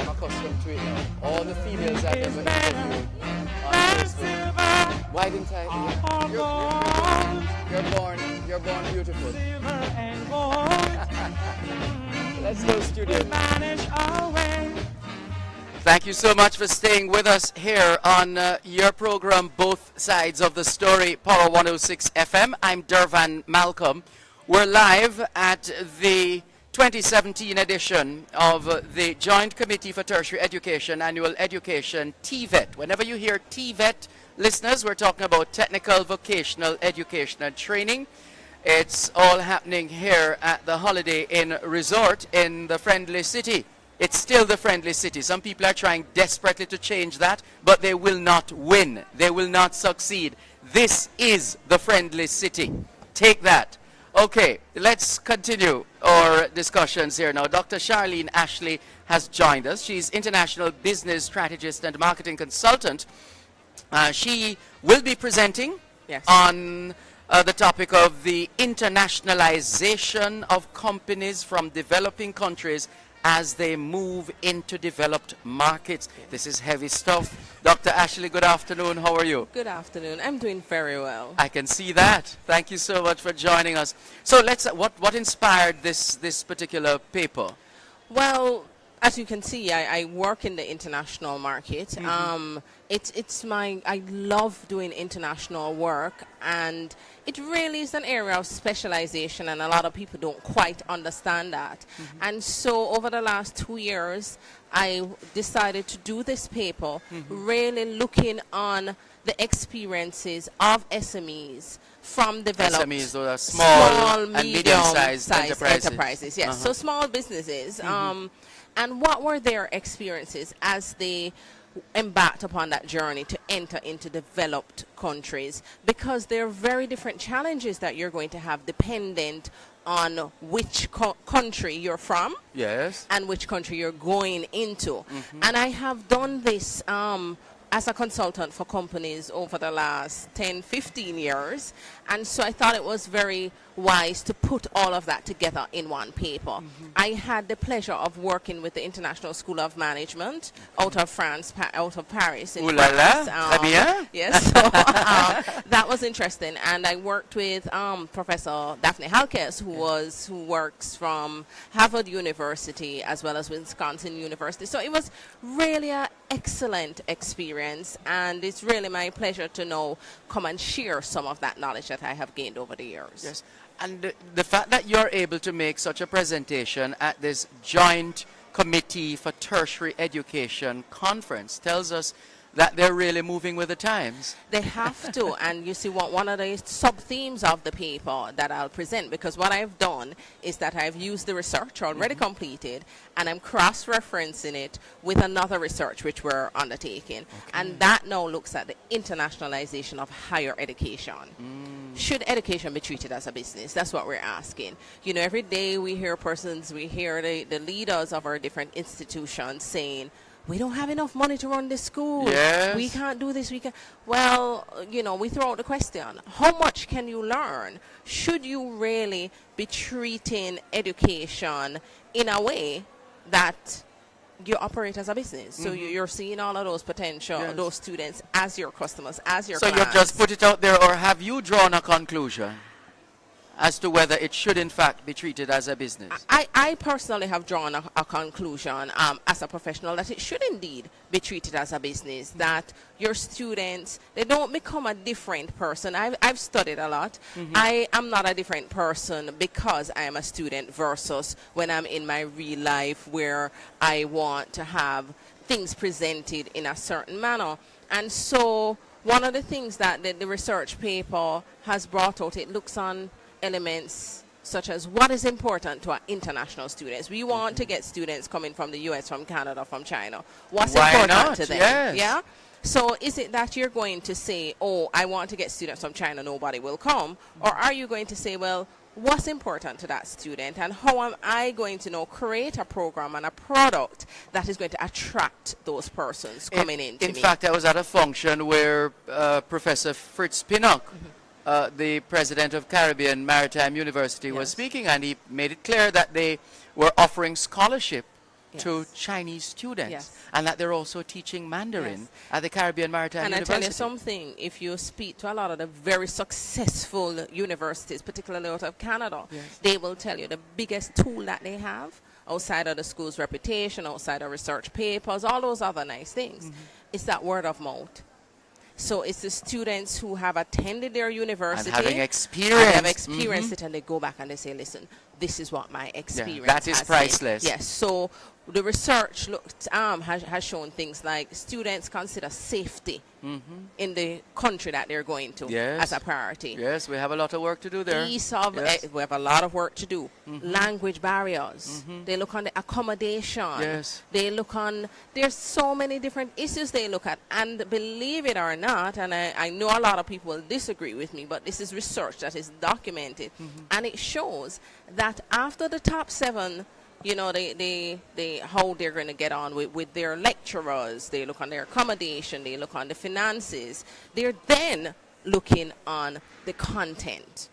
I'm accustomed to it now. All the females I've ever interviewed on Facebook. Why didn't I? You're born beautiful. Let's go, students. Thank you so much for staying with us here on your program, Both Sides of the Story, Power 106 FM. I'm Dervan Malcolm. We're live at the 2017 edition of the Joint Committee for Tertiary Education Annual Education, TVET. Whenever you hear TVET, listeners, we're talking about technical vocational education and training. It's all happening here at the Holiday Inn Resort in the Friendly City. It's still the Friendly City. Some people are trying desperately to change that, but they will not win. They will not succeed. This is the Friendly City. Take that. Okay, let's continue our discussions here now. Dr. Charlene Ashley has joined us. She's international business strategist and marketing consultant. She will be presenting on the topic of the internationalization of companies from developing countries as they move into developed markets. This is heavy stuff. Dr. Ashley, good afternoon. How are you? Good afternoon. I'm doing very well. I can see that. Thank you so much for joining us. So let's. What inspired this particular paper? Well, as you can see, I work in the international market. I love doing international work, and it really is an area of specialization, and a lot of people don't quite understand that. And so over the last 2 years, I decided to do this paper, really looking on the experiences of SMEs from developed SMEs, those are small and medium-sized enterprises. Yes, so small businesses. And what were their experiences as they embarked upon that journey to enter into developed countries? Because there are very different challenges that you're going to have dependent on which country you're from, and which country you're going into. And I have done this as a consultant for companies over the last 10, 15 years. And so I thought it was very wise to put all of that together in one paper. I had the pleasure of working with the International School of Management out of France, out of Paris. In France. Yes, so that was interesting. And I worked with Professor Daphne Halkes, who works from Harvard University as well as Wisconsin University. So it was really an excellent experience, and it's really my pleasure to now come and share some of that knowledge that I have gained over the years. Yes. And the fact that you're able to make such a presentation at this Joint Committee for Tertiary Education conference tells us that they're really moving with the times. They have to. And you see, one of the sub-themes of the paper that I'll present, because what I've done is that I've used the research already completed, and I'm cross-referencing it with another research which we're undertaking. And that now looks at the internationalization of higher education. Should education be treated as a business? That's what we're asking. You know, every day we hear the leaders of our different institutions saying, we don't have enough money to run this school. We can't do this. Well, you know, we throw out the question, how much can you learn? Should you really be treating education in a way that you operate as a business? So you're seeing all of those potential, those students as your customers, as your clients. So you've just put it out there, or have you drawn a conclusion as to whether it should in fact be treated as a business? I personally have drawn a conclusion as a professional that it should indeed be treated as a business, that your students, they don't become a different person. I've studied a lot. I am not a different person because I am a student versus when I'm in my real life where I want to have things presented in a certain manner. And so one of the things that the research paper has brought out, it looks on elements such as what is important to our international students. We want to get students coming from the US, from Canada, from China. What's important to them? Yeah. So is it that you're going to say, oh, I want to get students from China, nobody will come? Or are you going to say, well, what's important to that student, and how am I going to now create a program and a product that is going to attract those persons coming in? In fact, I was at a function where Professor Fritz Pinnock, the president of Caribbean Maritime University, was speaking, and he made it clear that they were offering scholarship to Chinese students, Yes. and that they're also teaching Mandarin Yes. at the Caribbean Maritime And I University. tell you something, if you speak to a lot of the very successful universities, particularly out of Canada, Yes. they will tell you the biggest tool that they have, outside of the school's reputation, outside of research papers, all those other nice things, is that word of mouth. So it's the students who have attended their university And having and experience. have experienced it, and they go back and they say, listen, this is what my experience that is has been." priceless. Yes, so the research has shown things like students consider safety in the country that they're going to Yes. as a priority. Yes, we have a lot of work to do there. Ease of, Yes. we have a lot of work to do. Language barriers. They look on the accommodation. Yes. They look on, there's so many different issues they look at. And believe it or not, and I know a lot of people will disagree with me, but this is research that is documented. And it shows that after the top 7, you know, they how they're going to get on with their lecturers, they look on their accommodation, they look on the finances, they're then looking on the content.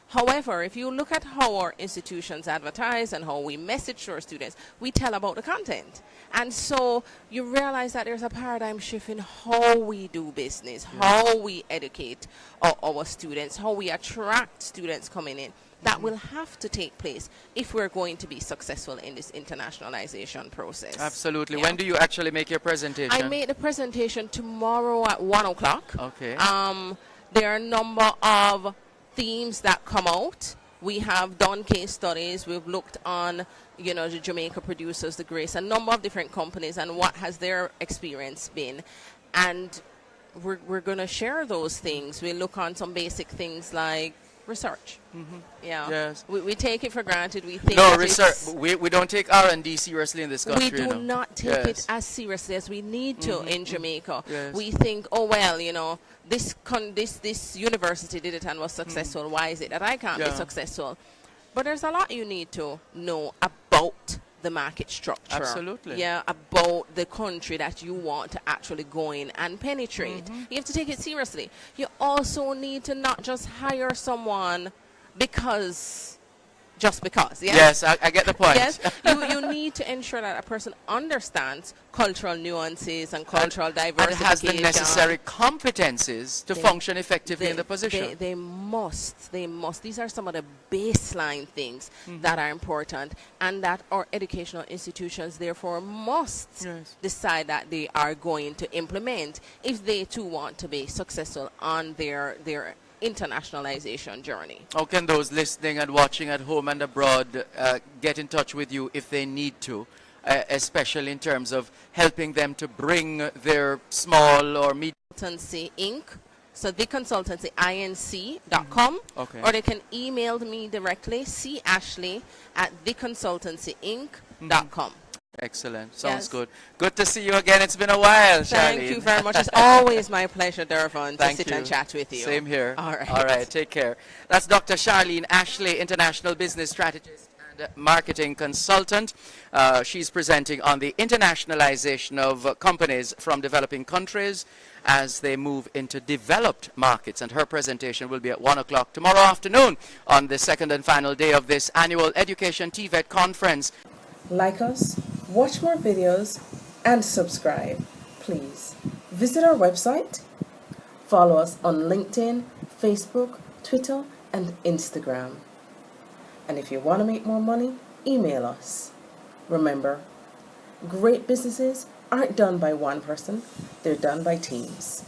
However, if you look at how our institutions advertise and how we message to our students, we tell about the content. And so you realize that there's a paradigm shift in how we do business, how we educate our students, how we attract students coming in. That will have to take place if we're going to be successful in this internationalization process. Absolutely. Yeah. When do you actually make your presentation? I made the presentation tomorrow at 1 o'clock. Okay. There are a number of themes that come out. We have done case studies. We've looked on, you know, the Jamaica producers, the Grace, a number of different companies, and what has their experience been. And we're going to share those things. We look on some basic things like research. Yeah. Yes. We take it for granted. We think No, that research. it's- We don't take R&D seriously in this country. we do you know. not take Yes. it as seriously as we need to in Jamaica. Yes. We think, oh well, you know, this university did it and was successful. Why is it that I can't be Yeah. successful? But there's a lot you need to know about the market structure. Absolutely. Yeah, about the country that you want to actually go in and penetrate. You have to take it seriously. You also need to not just hire someone just because. Yeah? Yes, I get the point. Yes, you need to ensure that a person understands cultural nuances and cultural and diversity. has the necessary competencies to function effectively in the position. They must. These are some of the baseline things that are important, and that our educational institutions therefore must Yes. decide that they are going to implement if they too want to be successful on their internationalization journey. How can those listening and watching at home and abroad get in touch with you if they need to, especially in terms of helping them to bring their small or medium? Consultancy Inc. So the Consultancy inc.com, Okay. or they can email me directly, cashley@theconsultancyinc.com. Excellent. Sounds Yes. good. Good to see you again. It's been a while, Thank Charlene. you very much. It's always my pleasure, Dervan, to Thank sit you. and chat with you. Same here. All right. All right. Take care. That's Dr. Charlene Ashley, International Business Strategist and Marketing Consultant. She's presenting on the internationalization of companies from developing countries as they move into developed markets. And her presentation will be at 1 o'clock tomorrow afternoon on the second and final day of this annual Education TVET conference. Like us, watch more videos, and subscribe, please. Visit our website, follow us on LinkedIn, Facebook, Twitter, and Instagram. And if you want to make more money, email us. Remember, great businesses aren't done by one person, they're done by teams.